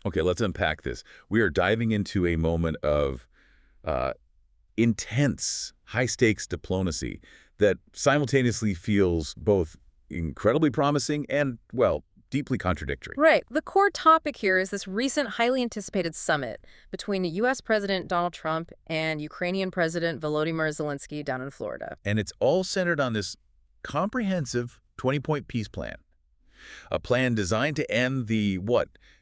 Okay, let's unpack this. We are diving into a moment of uh, intense, high-stakes diplomacy that simultaneously feels both incredibly promising and, well, deeply contradictory. Right. The core topic here is this recent highly anticipated summit between U.S. President Donald Trump and Ukrainian President Volodymyr Zelensky down in Florida. And it's all centered on this comprehensive 20-point peace plan, a plan designed to end the,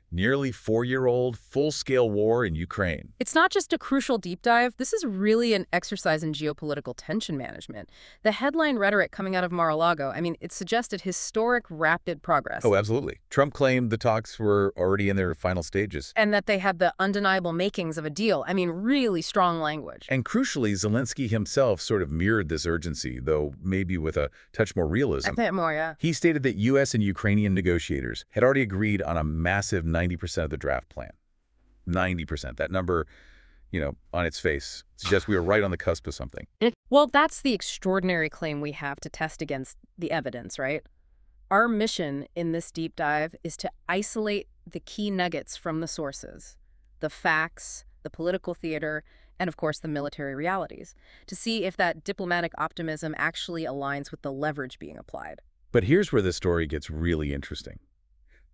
nearly 4-year-old full-scale war in Ukraine. It's not just a crucial deep dive. This is really an exercise in geopolitical tension management. The headline rhetoric coming out of Mar-a-Lago, it suggested historic rapid progress. Oh, absolutely. Trump claimed the talks were already in their final stages. And that they had the undeniable makings of a deal. Really strong language. And crucially, Zelensky himself sort of mirrored this urgency, though maybe with a touch more realism. I think more, yeah. He stated that U.S. and Ukrainian negotiators had already agreed on a massive 90% of the draft plan. 90%. That number, on its face, suggests we were right on the cusp of something. Well, that's the extraordinary claim we have to test against the evidence, right? Our mission in this deep dive is to isolate the key nuggets from the sources, the facts, the political theater, and of course the military realities, to see if that diplomatic optimism actually aligns with the leverage being applied. But here's where the story gets really interesting.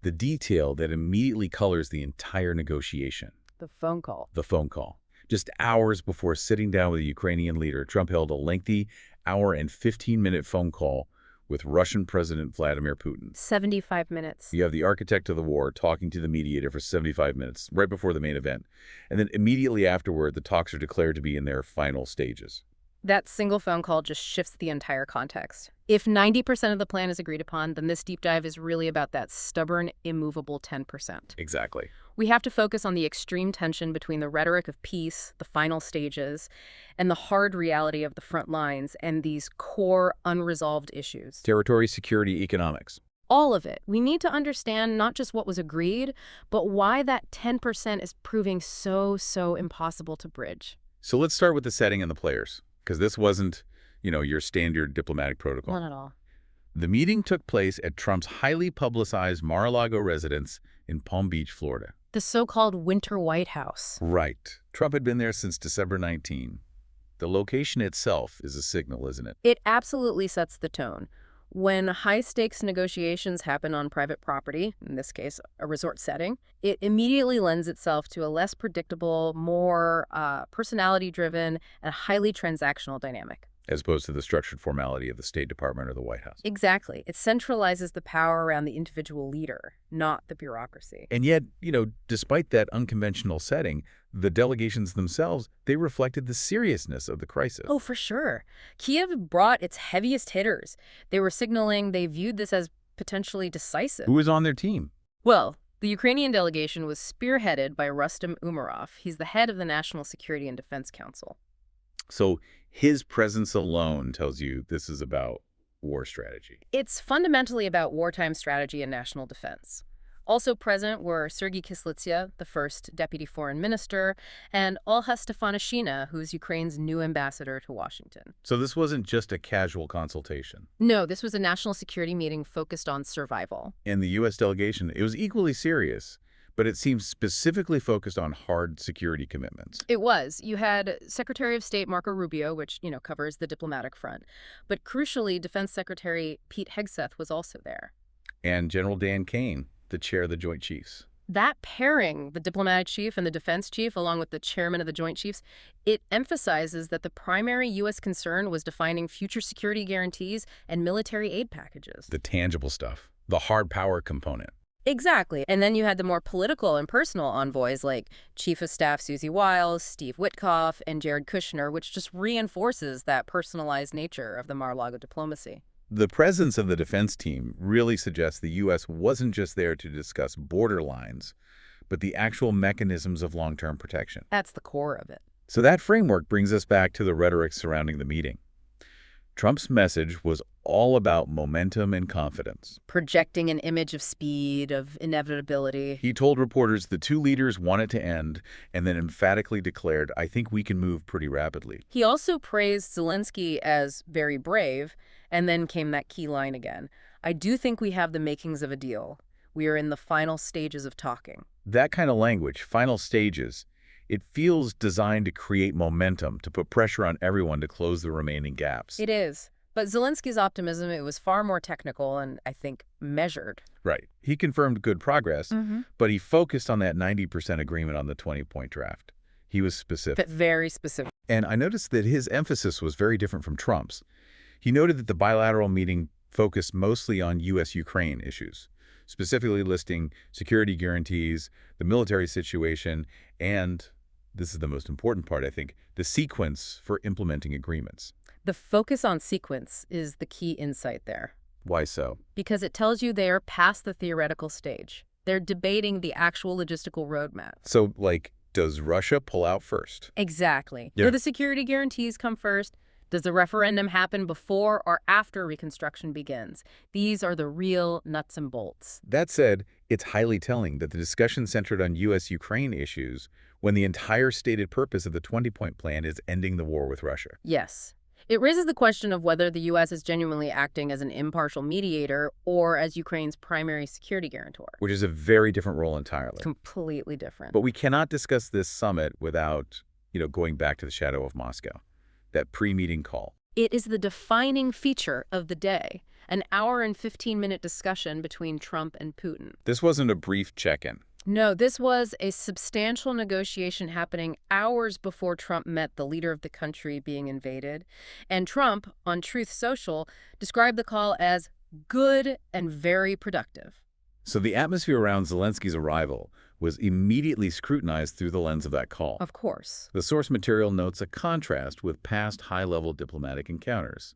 The detail that immediately colors the entire negotiation. The phone call. The phone call. Just hours before sitting down with the Ukrainian leader, Trump held a lengthy hour and 15-minute phone call with Russian President Vladimir Putin. 75 minutes. You have the architect of the war talking to the mediator for 75 minutes, right before the main event. And then immediately afterward, the talks are declared to be in their final stages. That single phone call just shifts the entire context. If 90% of the plan is agreed upon, then this deep dive is really about that stubborn, immovable 10%. Exactly. We have to focus on the extreme tension between the rhetoric of peace, the final stages, and the hard reality of the front lines and these core unresolved issues. Territory, security, economics. All of it. We need to understand not just what was agreed, but why that 10% is proving so impossible to bridge. So let's start with the setting and the players, because this wasn't, your standard diplomatic protocol. Not at all. The meeting took place at Trump's highly publicized Mar-a-Lago residence in Palm Beach, Florida. The so-called Winter White House. Right. Trump had been there since December 19. The location itself is a signal, isn't it? It absolutely sets the tone. When high-stakes negotiations happen on private property, in this case, a resort setting, it immediately lends itself to a less predictable, more personality-driven, and highly transactional dynamic. As opposed to the structured formality of the State Department or the White House. Exactly. It centralizes the power around the individual leader, not the bureaucracy. And yet, despite that unconventional setting, the delegations themselves, they reflected the seriousness of the crisis. Oh, for sure. Kiev brought its heaviest hitters. They were signaling they viewed this as potentially decisive. Who was on their team? Well, the Ukrainian delegation was spearheaded by Rustem Umerov. He's the head of the National Security and Defense Council. So his presence alone tells you this is about war strategy. It's fundamentally about wartime strategy and national defense. Also present were Sergei Kislitsa, the first deputy foreign minister, and Olha Stefanishina, who's Ukraine's new ambassador to Washington. So this wasn't just a casual consultation. No, this was a national security meeting focused on survival. In the U.S. delegation, it was equally serious, but it seems specifically focused on hard security commitments. It was. You had Secretary of State Marco Rubio, which, covers the diplomatic front. But crucially, Defense Secretary Pete Hegseth was also there. And General Dan Kane, the chair of the Joint Chiefs. That pairing, the diplomatic chief and the defense chief, along with the chairman of the Joint Chiefs, it emphasizes that the primary U.S. concern was defining future security guarantees and military aid packages. The tangible stuff, the hard power component. Exactly. And then you had the more political and personal envoys like Chief of Staff Susie Wiles, Steve Witkoff, and Jared Kushner, which just reinforces that personalized nature of the Mar-a-Lago diplomacy. The presence of the defense team really suggests the U.S. wasn't just there to discuss border lines, but the actual mechanisms of long-term protection. That's the core of it. So that framework brings us back to the rhetoric surrounding the meeting. Trump's message was all about momentum and confidence. Projecting an image of speed, of inevitability. He told reporters the two leaders wanted to end and then emphatically declared, "I think we can move pretty rapidly." He also praised Zelensky as very brave, and then came that key line again. "I do think we have the makings of a deal. We are in the final stages of talking." That kind of language, final stages, it feels designed to create momentum, to put pressure on everyone to close the remaining gaps. It is. But Zelensky's optimism, it was far more technical and, I think, measured. Right. He confirmed good progress, Mm-hmm. but he focused on that 90% agreement on the 20-point draft. He was specific. But very specific. And I noticed that his emphasis was very different from Trump's. He noted that the bilateral meeting focused mostly on U.S.-Ukraine issues, specifically listing security guarantees, the military situation, and, this is the most important part, I think, the sequence for implementing agreements. The focus on sequence is the key insight there, Why so? because it tells you they are past the theoretical stage. They're debating the actual logistical roadmap. So, like, does Russia pull out first? Exactly. Yeah. Do the security guarantees come first? Does the referendum happen before or after reconstruction begins? These are the real nuts and bolts. That said, it's highly telling that the discussion centered on U.S.-Ukraine issues when the entire stated purpose of the 20-point plan is ending the war with Russia. Yes. It raises the question of whether the U.S. is genuinely acting as an impartial mediator or as Ukraine's primary security guarantor. Which is a very different role entirely. Completely different. But we cannot discuss this summit without, going back to the shadow of Moscow, that pre-meeting call. It is the defining feature of the day, an hour and 15-minute discussion between Trump and Putin. This wasn't a brief check-in. No, this was a substantial negotiation happening hours before Trump met the leader of the country being invaded. And Trump, on Truth Social, described the call as good and very productive. So the atmosphere around Zelensky's arrival was immediately scrutinized through the lens of that call. Of course. The source material notes a contrast with past high-level diplomatic encounters.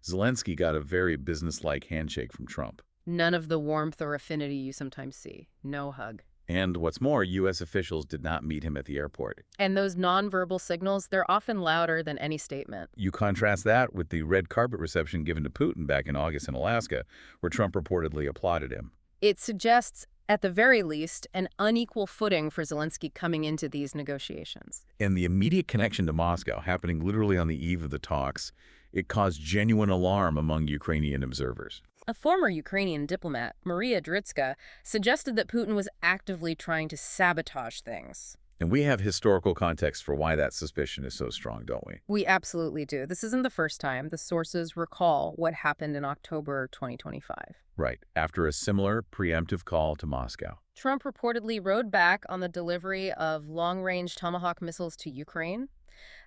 Zelensky got a very business-like handshake from Trump. None of the warmth or affinity you sometimes see. No hug. And what's more, U.S. officials did not meet him at the airport. And those nonverbal signals, they're often louder than any statement. You contrast that with the red carpet reception given to Putin back in August in Alaska, where Trump reportedly applauded him. It suggests, at the very least, an unequal footing for Zelensky coming into these negotiations. And the immediate connection to Moscow, happening literally on the eve of the talks, it caused genuine alarm among Ukrainian observers. A former Ukrainian diplomat, Maria Dritska, suggested that Putin was actively trying to sabotage things. And we have historical context for why that suspicion is so strong, don't we? We absolutely do. This isn't the first time. The sources recall what happened in October 2025. Right, after a similar preemptive call to Moscow. Trump reportedly rode back on the delivery of long-range Tomahawk missiles to Ukraine.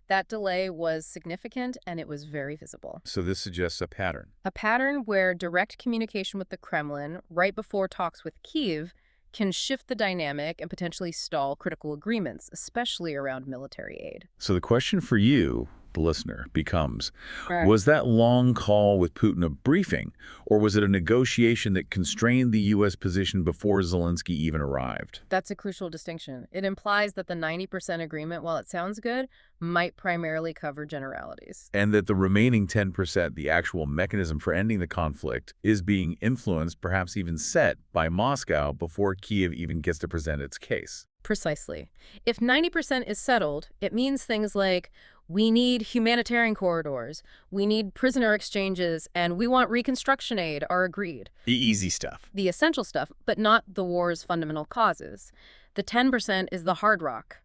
That delay was significant, and it was very visible. So this suggests a pattern. A pattern where direct communication with the Kremlin right before talks with Kyiv can shift the dynamic and potentially stall critical agreements, especially around military aid. So the question for you, the listener, becomes, Right. was that long call with Putin a briefing, or was it a negotiation that constrained the U.S. position before Zelensky even arrived? That's a crucial distinction. It implies that the 90% agreement, while it sounds good, might primarily cover generalities. And that the remaining 10%, the actual mechanism for ending the conflict, is being influenced, perhaps even set, by Moscow before Kyiv even gets to present its case. Precisely. If 90% is settled, it means things like, we need humanitarian corridors, we need prisoner exchanges, and we want reconstruction aid are agreed. The easy stuff. The essential stuff, but not the war's fundamental causes. The 10% is the hard rock.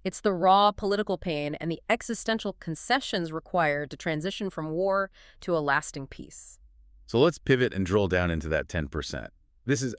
It's the raw political pain and the existential concessions required to transition from war to a lasting peace. So let's pivot and drill down into that 10%. This is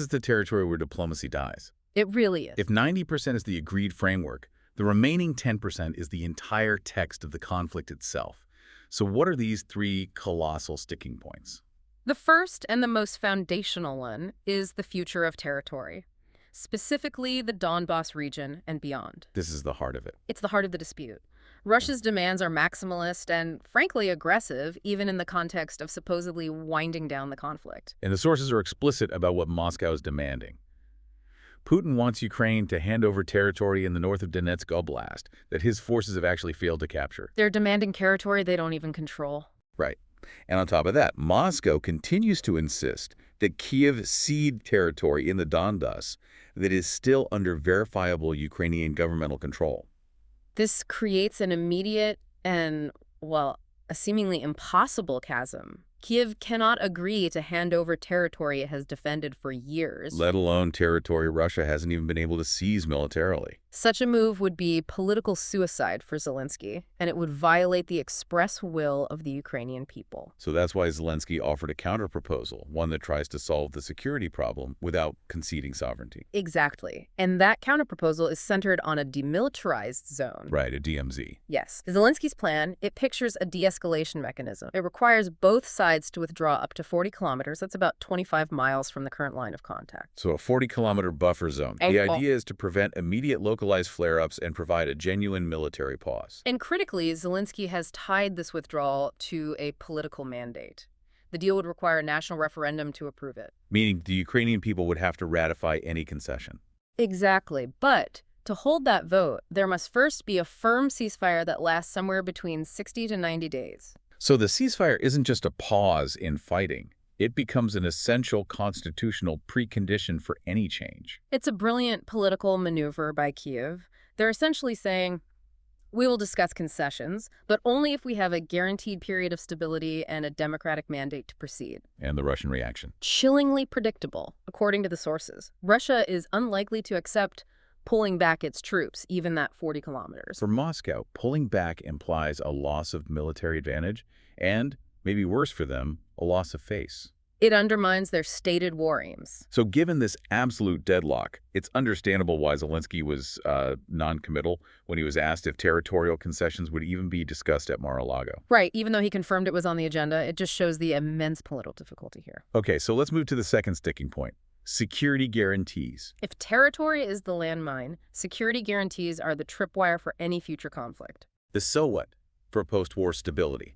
the territory where diplomacy dies. It really is. If 90% is the agreed framework, the remaining 10% is the entire text of the conflict itself. So what are these three colossal sticking points? The first and the most foundational one is the future of territory, specifically the Donbas region and beyond. This is the heart of it. It's the heart of the dispute. Russia's demands are maximalist and, frankly, aggressive, even in the context of supposedly winding down the conflict. And the sources are explicit about what Moscow is demanding. Putin wants Ukraine to hand over territory in the north of Donetsk Oblast that his forces have actually failed to capture. They're demanding territory they don't even control. Right. And on top of that, Moscow continues to insist that Kyiv cede territory in the Donbas that is still under verifiable Ukrainian governmental control. This creates an immediate and, well, a seemingly impossible chasm Kiev cannot agree to hand over territory it has defended for years. Let alone territory Russia hasn't even been able to seize militarily. Such a move would be political suicide for Zelensky, and it would violate the express will of the Ukrainian people. So that's why Zelensky offered a counterproposal, one that tries to solve the security problem without conceding sovereignty. Exactly. And that counterproposal is centered on a demilitarized zone. Right, a DMZ. Yes. Zelensky's plan, it pictures a de-escalation mechanism. It requires both sides to withdraw up to 40 kilometers. That's about 25 miles from the current line of contact. So a 40-kilometer buffer zone. The idea is to prevent immediate localized flare-ups and provide a genuine military pause. And critically, Zelensky has tied this withdrawal to a political mandate. The deal would require a national referendum to approve it. Meaning the Ukrainian people would have to ratify any concession. Exactly. But to hold that vote, there must first be a firm ceasefire that lasts somewhere between 60 to 90 days. So the ceasefire isn't just a pause in fighting. It becomes an essential constitutional precondition for any change. It's a brilliant political maneuver by Kyiv. They're essentially saying, we will discuss concessions, but only if we have a guaranteed period of stability and a democratic mandate to proceed. And the Russian reaction? Chillingly predictable, according to the sources. Russia is unlikely to accept pulling back its troops, even that 40 kilometers. For Moscow, pulling back implies a loss of military advantage and, maybe worse for them, a loss of face. It undermines their stated war aims. So given this absolute deadlock, it's understandable why Zelensky was non-committal when he was asked if territorial concessions would even be discussed at Mar-a-Lago. Right, even though he confirmed it was on the agenda, it just shows the immense political difficulty here. Okay, so let's move to the second sticking point. Security guarantees. If territory is the landmine, security guarantees are the tripwire for any future conflict. The so what for post-war stability.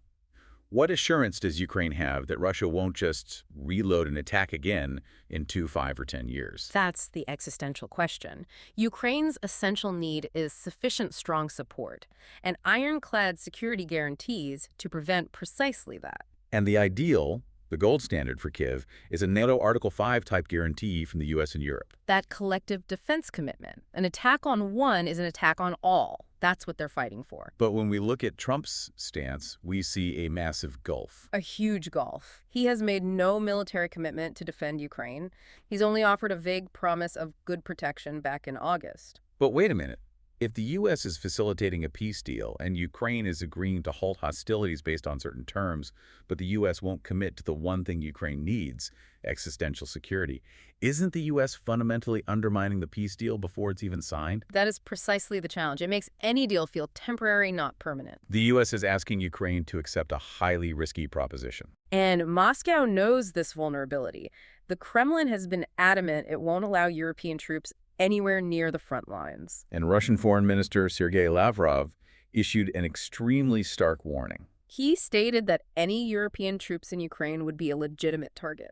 What assurance does Ukraine have that Russia won't just reload and attack again in 2, 5, or 10 years? That's the existential question. Ukraine's essential need is sufficient strong support and ironclad security guarantees to prevent precisely that. And the ideal, the gold standard for Kyiv, is a NATO Article 5 type guarantee from the U.S. and Europe. That collective defense commitment. An attack on one is an attack on all. That's what they're fighting for. But when we look at Trump's stance, we see a massive gulf. A huge gulf. He has made no military commitment to defend Ukraine. He's only offered a vague promise of good protection back in August. But wait a minute. If the U.S. is facilitating a peace deal and Ukraine is agreeing to halt hostilities based on certain terms, but the U.S. won't commit to the one thing Ukraine needs, existential security, isn't the U.S. fundamentally undermining the peace deal before it's even signed? That is precisely the challenge. It makes any deal feel temporary, not permanent. The U.S. is asking Ukraine to accept a highly risky proposition. And Moscow knows this vulnerability. The Kremlin has been adamant it won't allow European troops anywhere near the front lines. And Russian Foreign Minister Sergei Lavrov issued an extremely stark warning. He stated that any European troops in Ukraine would be a legitimate target.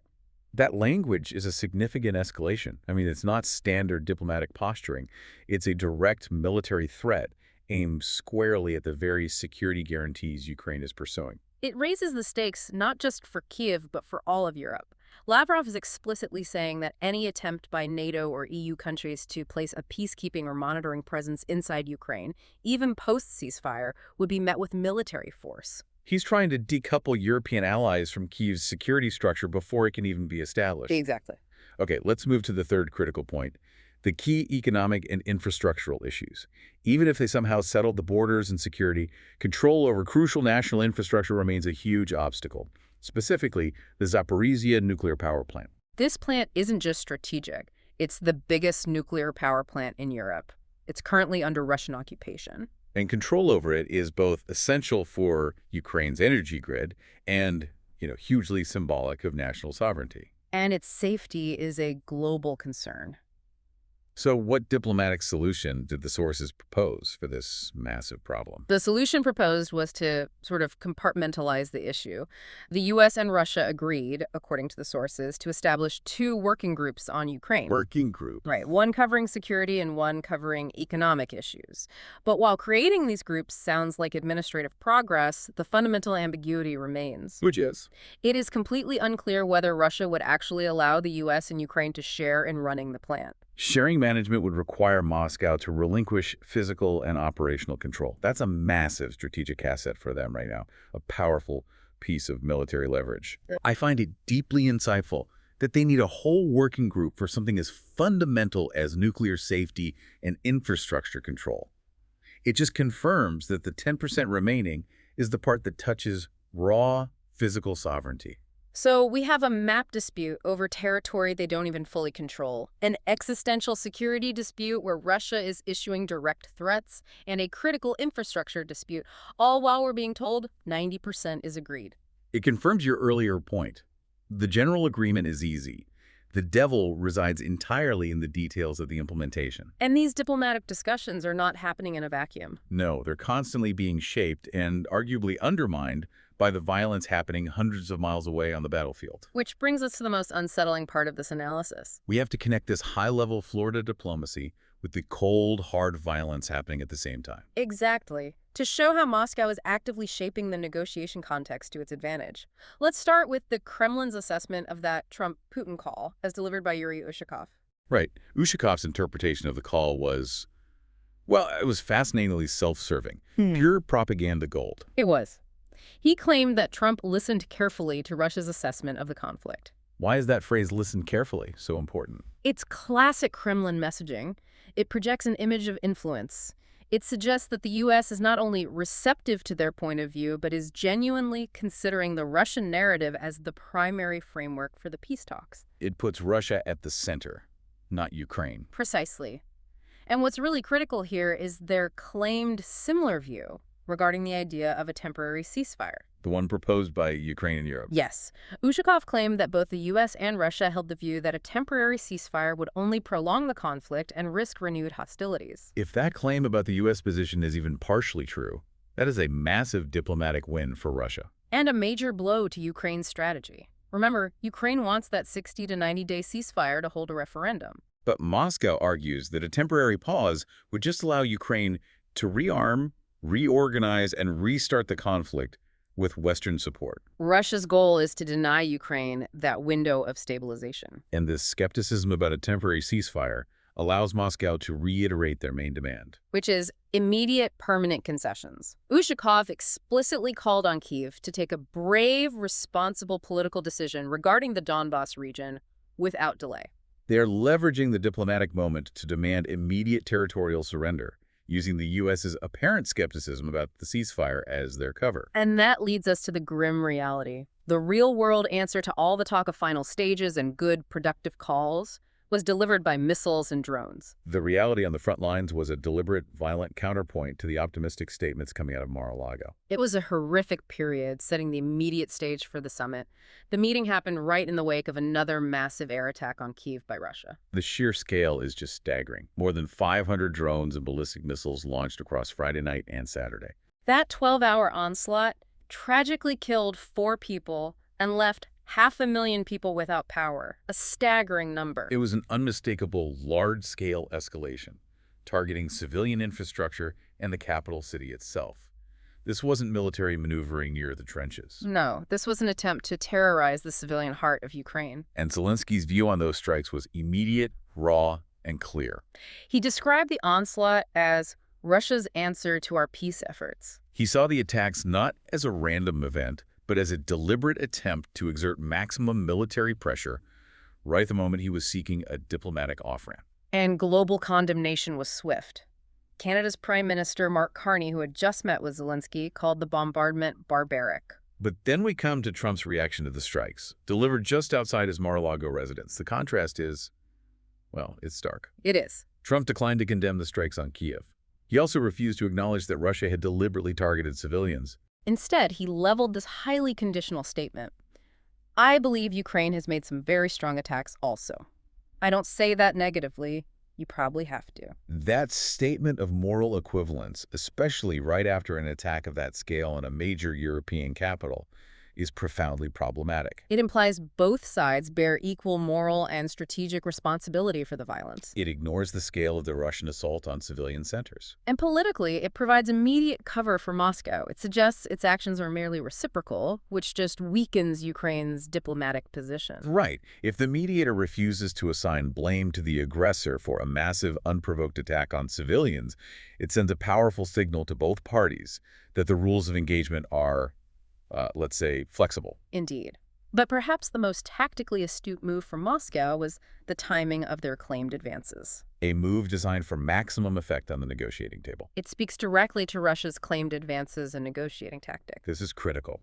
That language is a significant escalation. I mean, it's not standard diplomatic posturing. It's a direct military threat aimed squarely at the very security guarantees Ukraine is pursuing. It raises the stakes not just for Kyiv, but for all of Europe. Lavrov is explicitly saying that any attempt by NATO or EU countries to place a peacekeeping or monitoring presence inside Ukraine, even post-ceasefire, would be met with military force. He's trying to decouple European allies from Kyiv's security structure before it can even be established. Exactly. Okay, let's move to the third critical point. The key economic and infrastructural issues. Even if they somehow settled the borders and security, control over crucial national infrastructure remains a huge obstacle. Specifically, the Zaporizhzhia nuclear power plant. This plant isn't just strategic. It's the biggest nuclear power plant in Europe. It's currently under Russian occupation. And control over it is both essential for Ukraine's energy grid and, hugely symbolic of national sovereignty. And its safety is a global concern. So what diplomatic solution did the sources propose for this massive problem? The solution proposed was to sort of compartmentalize the issue. The U.S. and Russia agreed, according to the sources, to establish 2 working groups on Ukraine. Working group. Right, one covering security and one covering economic issues. But while creating these groups sounds like administrative progress, the fundamental ambiguity remains. Which is? It is completely unclear whether Russia would actually allow the U.S. and Ukraine to share in running the plant. Sharing management would require Moscow to relinquish physical and operational control. That's a massive strategic asset for them right now, a powerful piece of military leverage. I find it deeply insightful that they need a whole working group for something as fundamental as nuclear safety and infrastructure control. It just confirms that the 10% remaining is the part that touches raw physical sovereignty. So we have a map dispute over territory they don't even fully control, an existential security dispute where Russia is issuing direct threats, and a critical infrastructure dispute, all while we're being told 90% is agreed. It confirms your earlier point. The general agreement is easy. The devil resides entirely in the details of the implementation. And these diplomatic discussions are not happening in a vacuum. No, they're constantly being shaped and arguably undermined by the violence happening hundreds of miles away on the battlefield. Which brings us to the most unsettling part of this analysis. We have to connect this high-level Florida diplomacy with the cold, hard violence happening at the same time. Exactly. To show how Moscow is actively shaping the negotiation context to its advantage. Let's start with the Kremlin's assessment of that Trump-Putin call, as delivered by Yuri Ushakov. Right. Ushakov's interpretation of the call was, well, it was fascinatingly self-serving. Pure propaganda gold. It was. He claimed that Trump listened carefully to Russia's assessment of the conflict. Why is that phrase, listen carefully, so important? It's classic Kremlin messaging. It projects an image of influence. It suggests that the U.S. is not only receptive to their point of view, but is genuinely considering the Russian narrative as the primary framework for the peace talks. It puts Russia at the center, not Ukraine. Precisely. And what's really critical here is their claimed similar view regarding the idea of a temporary ceasefire. The one proposed by Ukraine and Europe. Yes. Ushakov claimed that both the U.S. and Russia held the view that a temporary ceasefire would only prolong the conflict and risk renewed hostilities. If that claim about the U.S. position is even partially true, that is a massive diplomatic win for Russia. And a major blow to Ukraine's strategy. Remember, Ukraine wants that 60 to 90-day ceasefire to hold a referendum. But Moscow argues that a temporary pause would just allow Ukraine to rearm, reorganize, and restart the conflict with Western support. Russia's goal is to deny Ukraine that window of stabilization. And this skepticism about a temporary ceasefire allows Moscow to reiterate their main demand, which is immediate permanent concessions. Ushakov explicitly called on Kyiv to take a brave, responsible political decision regarding the Donbas region without delay. They are leveraging the diplomatic moment to demand immediate territorial surrender, using the U.S.'s apparent skepticism about the ceasefire as their cover. And that leads us to the grim reality. The real-world answer to all the talk of final stages and good, productive calls was delivered by missiles and drones. The reality on the front lines was a deliberate, violent counterpoint to the optimistic statements coming out of Mar-a-Lago. It was a horrific period, setting the immediate stage for the summit. The meeting happened right in the wake of another massive air attack on Kyiv by Russia. The sheer scale is just staggering. More than 500 drones and ballistic missiles launched across Friday night and Saturday. That 12-hour onslaught tragically killed 4 people and left 500,000 people without power, a staggering number. It was an unmistakable, large-scale escalation, targeting civilian infrastructure and the capital city itself. This wasn't military maneuvering near the trenches. No, this was an attempt to terrorize the civilian heart of Ukraine. And Zelensky's view on those strikes was immediate, raw, and clear. He described the onslaught as Russia's answer to our peace efforts. He saw the attacks not as a random event, but as a deliberate attempt to exert maximum military pressure right at the moment he was seeking a diplomatic off-ramp. And global condemnation was swift. Canada's Prime Minister Mark Carney, who had just met with Zelensky, called the bombardment barbaric. But then we come to Trump's reaction to the strikes, delivered just outside his Mar-a-Lago residence. The contrast is, well, it's stark. It is. Trump declined to condemn the strikes on Kyiv. He also refused to acknowledge that Russia had deliberately targeted civilians. Instead, he leveled this highly conditional statement. I believe Ukraine has made some very strong attacks also. I don't say that negatively. You probably have to. That statement of moral equivalence, especially right after an attack of that scale in a major European capital, is profoundly problematic. It implies both sides bear equal moral and strategic responsibility for the violence. It ignores the scale of the Russian assault on civilian centers. And politically, it provides immediate cover for Moscow. It suggests its actions are merely reciprocal, which just weakens Ukraine's diplomatic position. Right. If the mediator refuses to assign blame to the aggressor for a massive, unprovoked attack on civilians, it sends a powerful signal to both parties that the rules of engagement are let's say, flexible. Indeed. But perhaps the most tactically astute move from Moscow was the timing of their claimed advances. A move designed for maximum effect on the negotiating table. It speaks directly to Russia's claimed advances and negotiating tactic. This is critical.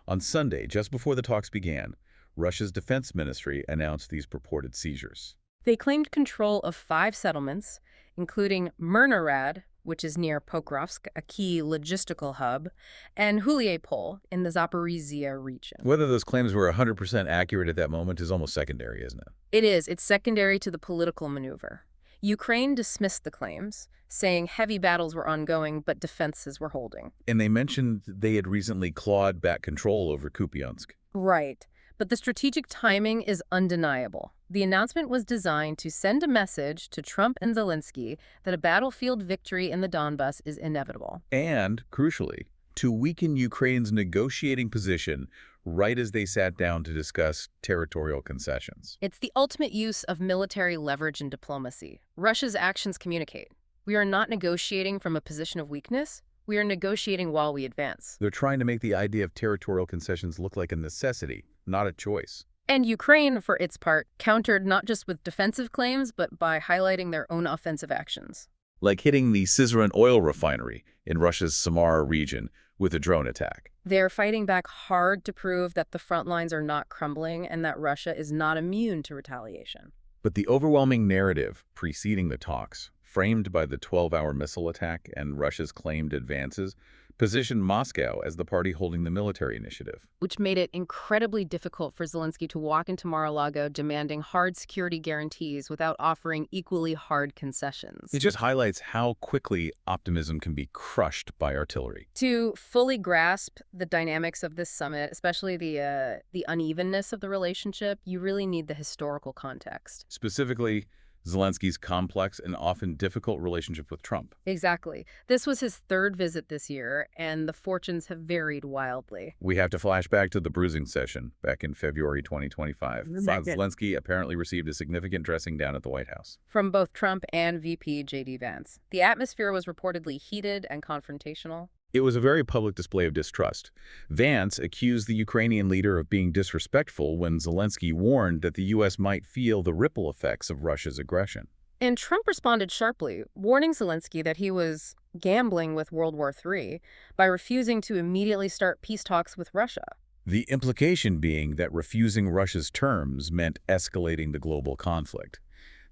On Sunday, just before the talks began, Russia's defense ministry announced these purported seizures. They claimed control of 5 settlements, including Myrnorad, which is near Pokrovsk, a key logistical hub, and Huliapol in the Zaporizhia region. Whether those claims were 100% accurate at that moment is almost secondary, isn't it? It is. It's secondary to the political maneuver. Ukraine dismissed the claims, saying heavy battles were ongoing but defenses were holding. And they mentioned they had recently clawed back control over Kupiansk. Right. But the strategic timing is undeniable. The announcement was designed to send a message to Trump and Zelensky that a battlefield victory in the Donbas is inevitable. And, crucially, to weaken Ukraine's negotiating position right as they sat down to discuss territorial concessions. It's the ultimate use of military leverage and diplomacy. Russia's actions communicate. We are not negotiating from a position of weakness. We are negotiating while we advance. They're trying to make the idea of territorial concessions look like a necessity, not a choice. And Ukraine, for its part, countered not just with defensive claims, but by highlighting their own offensive actions. Like hitting the Syzran oil refinery in Russia's Samara region with a drone attack. They're fighting back hard to prove that the front lines are not crumbling and that Russia is not immune to retaliation. But the overwhelming narrative preceding the talks, framed by the 12-hour missile attack and Russia's claimed advances, positioned Moscow as the party holding the military initiative. Which made it incredibly difficult for Zelensky to walk into Mar-a-Lago demanding hard security guarantees without offering equally hard concessions. It just highlights how quickly optimism can be crushed by artillery. To fully grasp the dynamics of this summit, especially the unevenness of the relationship, you really need the historical context. Specifically, Zelensky's complex and often difficult relationship with Trump. Exactly. This was his 3rd visit this year, and the fortunes have varied wildly. We have to flash back to the bruising session back in February 2025. Zelensky apparently received a significant dressing down at the White House. From both Trump and VP J.D. Vance. The atmosphere was reportedly heated and confrontational. It was a very public display of distrust. Vance accused the Ukrainian leader of being disrespectful when Zelensky warned that the U.S. might feel the ripple effects of Russia's aggression. And Trump responded sharply, warning Zelensky that he was gambling with World War III by refusing to immediately start peace talks with Russia. The implication being that refusing Russia's terms meant escalating the global conflict.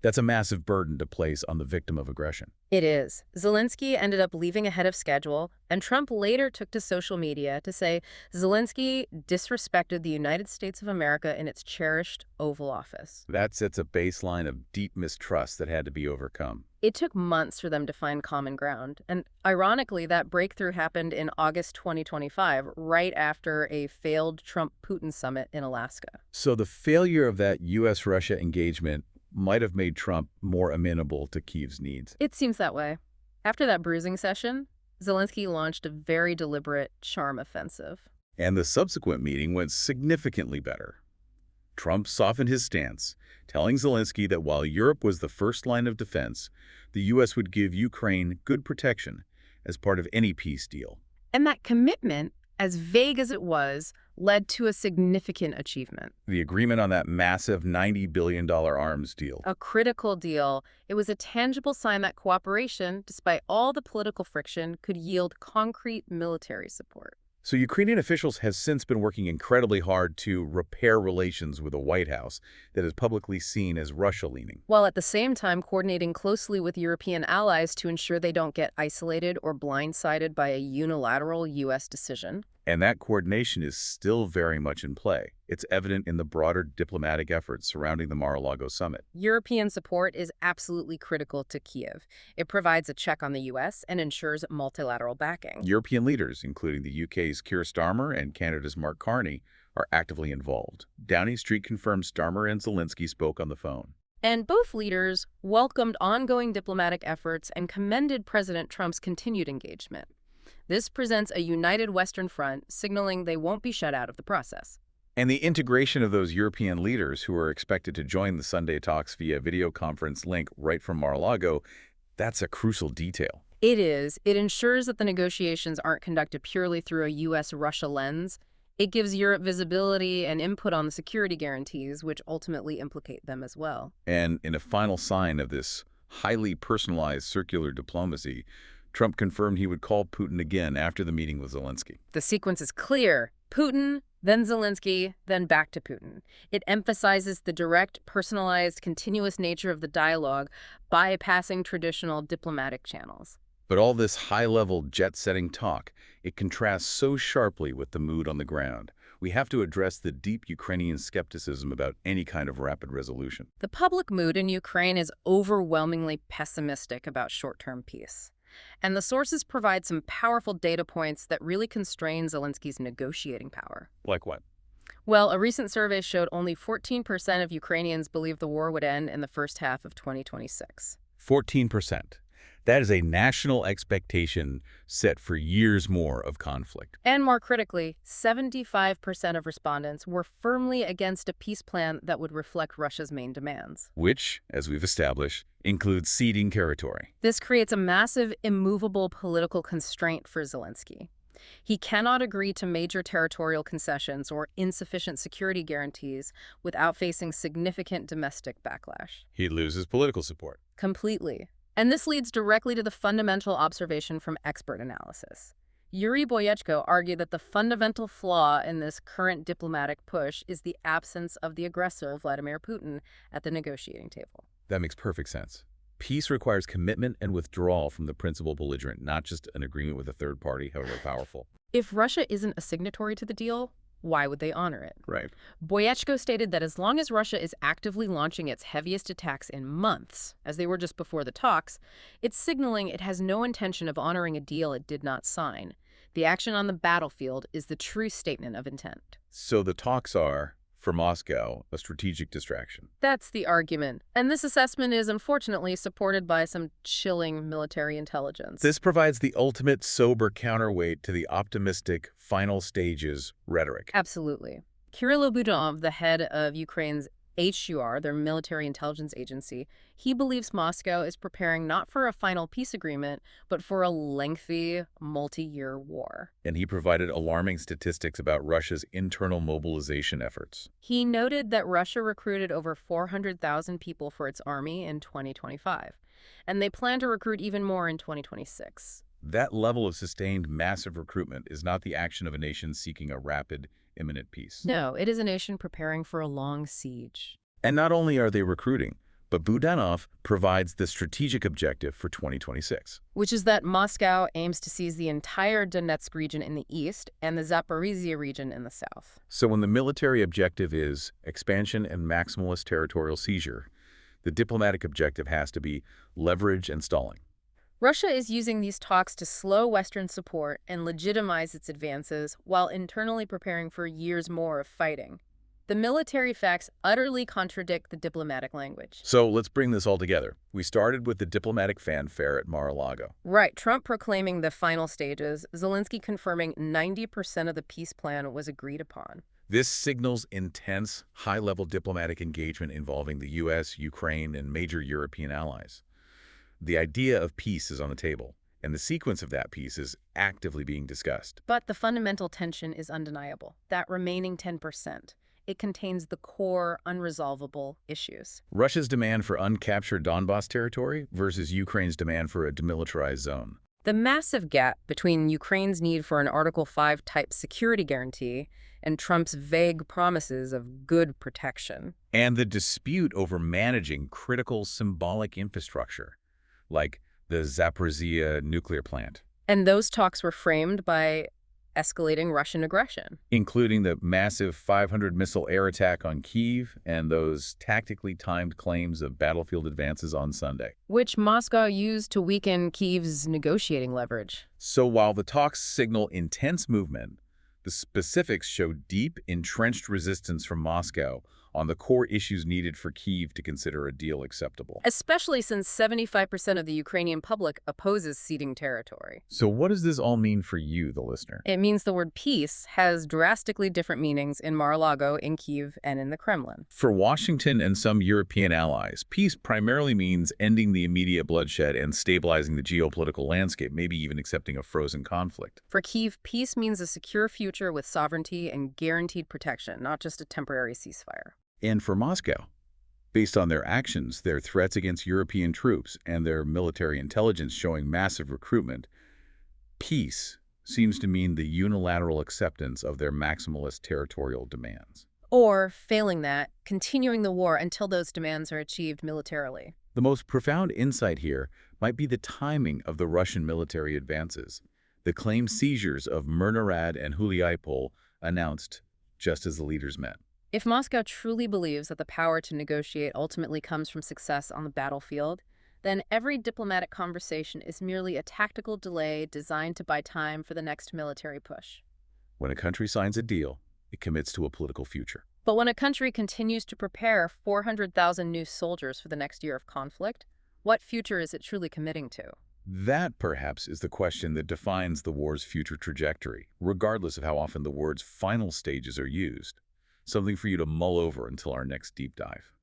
That's a massive burden to place on the victim of aggression. It is. Zelensky ended up leaving ahead of schedule, and Trump later took to social media to say Zelensky disrespected the United States of America in its cherished Oval Office. That sets a baseline of deep mistrust that had to be overcome. It took months for them to find common ground, and ironically, that breakthrough happened in August 2025, right after a failed Trump-Putin summit in Alaska. So the failure of that U.S.-Russia engagement might have made Trump more amenable to Kyiv's needs. It seems that way. After that bruising session, Zelensky launched a very deliberate charm offensive. And the subsequent meeting went significantly better. Trump softened his stance, telling Zelensky that while Europe was the first line of defense, the U.S. would give Ukraine good protection as part of any peace deal. And that commitment, as vague as it was, led to a significant achievement. The agreement on that massive $90 billion arms deal. A critical deal. It was a tangible sign that cooperation, despite all the political friction, could yield concrete military support. So Ukrainian officials have since been working incredibly hard to repair relations with a White House that is publicly seen as Russia-leaning. While at the same time coordinating closely with European allies to ensure they don't get isolated or blindsided by a unilateral U.S. decision. And that coordination is still very much in play. It's evident in the broader diplomatic efforts surrounding the Mar-a-Lago summit. European support is absolutely critical to Kyiv. It provides a check on the U.S. and ensures multilateral backing. European leaders, including the UK's Keir Starmer and Canada's Mark Carney, are actively involved. Downing Street confirmed Starmer and Zelensky spoke on the phone. And both leaders welcomed ongoing diplomatic efforts and commended President Trump's continued engagement. This presents a united Western front, signaling they won't be shut out of the process. And the integration of those European leaders who are expected to join the Sunday talks via video conference link right from Mar-a-Lago, that's a crucial detail. It is. It ensures that the negotiations aren't conducted purely through a U.S.-Russia lens. It gives Europe visibility and input on the security guarantees, which ultimately implicate them as well. And in a final sign of this highly personalized circular diplomacy, Trump confirmed he would call Putin again after the meeting with Zelensky. The sequence is clear. Putin, then Zelensky, then back to Putin. It emphasizes the direct, personalized, continuous nature of the dialogue, bypassing traditional diplomatic channels. But all this high-level jet-setting talk, it contrasts so sharply with the mood on the ground. We have to address the deep Ukrainian skepticism about any kind of rapid resolution. The public mood in Ukraine is overwhelmingly pessimistic about short-term peace. And the sources provide some powerful data points that really constrain Zelensky's negotiating power. Like what? Well, a recent survey showed only 14% of Ukrainians believe the war would end in the first half of 2026. 14%. That is a national expectation set for years more of conflict. And more critically, 75% of respondents were firmly against a peace plan that would reflect Russia's main demands. Which, as we've established, includes ceding territory. This creates a massive, immovable political constraint for Zelensky. He cannot agree to major territorial concessions or insufficient security guarantees without facing significant domestic backlash. He'd lose his political support. Completely. And this leads directly to the fundamental observation from expert analysis. Yuri Boyechko argued that the fundamental flaw in this current diplomatic push is the absence of the aggressor, Vladimir Putin, at the negotiating table. That makes perfect sense. Peace requires commitment and withdrawal from the principal belligerent, not just an agreement with a third party, however powerful. If Russia isn't a signatory to the deal, why would they honor it? Right. Boyechko stated that as long as Russia is actively launching its heaviest attacks in months, as they were just before the talks, it's signaling it has no intention of honoring a deal it did not sign. The action on the battlefield is the true statement of intent. So the talks are, for Moscow, a strategic distraction. That's the argument. And this assessment is unfortunately supported by some chilling military intelligence. This provides the ultimate sober counterweight to the optimistic final stages rhetoric. Absolutely. Kirill Budov, the head of Ukraine's HUR, their military intelligence agency, he believes Moscow is preparing not for a final peace agreement, but for a lengthy, multi-year war. And he provided alarming statistics about Russia's internal mobilization efforts. He noted that Russia recruited over 400,000 people for its army in 2025, and they plan to recruit even more in 2026. That level of sustained massive recruitment is not the action of a nation seeking a rapid, imminent peace. No, it is a nation preparing for a long siege. And not only are they recruiting, but Budanov provides the strategic objective for 2026. Which is that Moscow aims to seize the entire Donetsk region in the east and the Zaporizhia region in the south. So when the military objective is expansion and maximalist territorial seizure, the diplomatic objective has to be leverage and stalling. Russia is using these talks to slow Western support and legitimize its advances while internally preparing for years more of fighting. The military facts utterly contradict the diplomatic language. So let's bring this all together. We started with the diplomatic fanfare at Mar-a-Lago. Right, Trump proclaiming the final stages, Zelensky confirming 90% of the peace plan was agreed upon. This signals intense, high-level diplomatic engagement involving the U.S., Ukraine, and major European allies. The idea of peace is on the table, and the sequence of that peace is actively being discussed. But the fundamental tension is undeniable. That remaining 10%. It contains the core, unresolvable issues. Russia's demand for uncaptured Donbas territory versus Ukraine's demand for a demilitarized zone. The massive gap between Ukraine's need for an Article 5 type security guarantee and Trump's vague promises of good protection. And the dispute over managing critical symbolic infrastructure, like the Zaporizhia nuclear plant. And those talks were framed by escalating Russian aggression, including the massive 500-missile air attack on Kyiv and those tactically timed claims of battlefield advances on Sunday, which Moscow used to weaken Kyiv's negotiating leverage. So while the talks signal intense movement, the specifics show deep, entrenched resistance from Moscow on the core issues needed for Kyiv to consider a deal acceptable. Especially since 75% of the Ukrainian public opposes ceding territory. So what does this all mean for you, the listener? It means the word peace has drastically different meanings in Mar-a-Lago, in Kyiv, and in the Kremlin. For Washington and some European allies, peace primarily means ending the immediate bloodshed and stabilizing the geopolitical landscape, maybe even accepting a frozen conflict. For Kyiv, peace means a secure future with sovereignty and guaranteed protection, not just a temporary ceasefire. And for Moscow, based on their actions, their threats against European troops, and their military intelligence showing massive recruitment, peace seems to mean the unilateral acceptance of their maximalist territorial demands. Or, failing that, continuing the war until those demands are achieved militarily. The most profound insight here might be the timing of the Russian military advances. The claimed seizures of Myrnarad and Huliaipol announced just as the leaders met. If Moscow truly believes that the power to negotiate ultimately comes from success on the battlefield, then every diplomatic conversation is merely a tactical delay designed to buy time for the next military push. When a country signs a deal, it commits to a political future. But when a country continues to prepare 400,000 new soldiers for the next year of conflict, what future is it truly committing to? That, perhaps, is the question that defines the war's future trajectory, regardless of how often the word's final stages are used. Something for you to mull over until our next deep dive.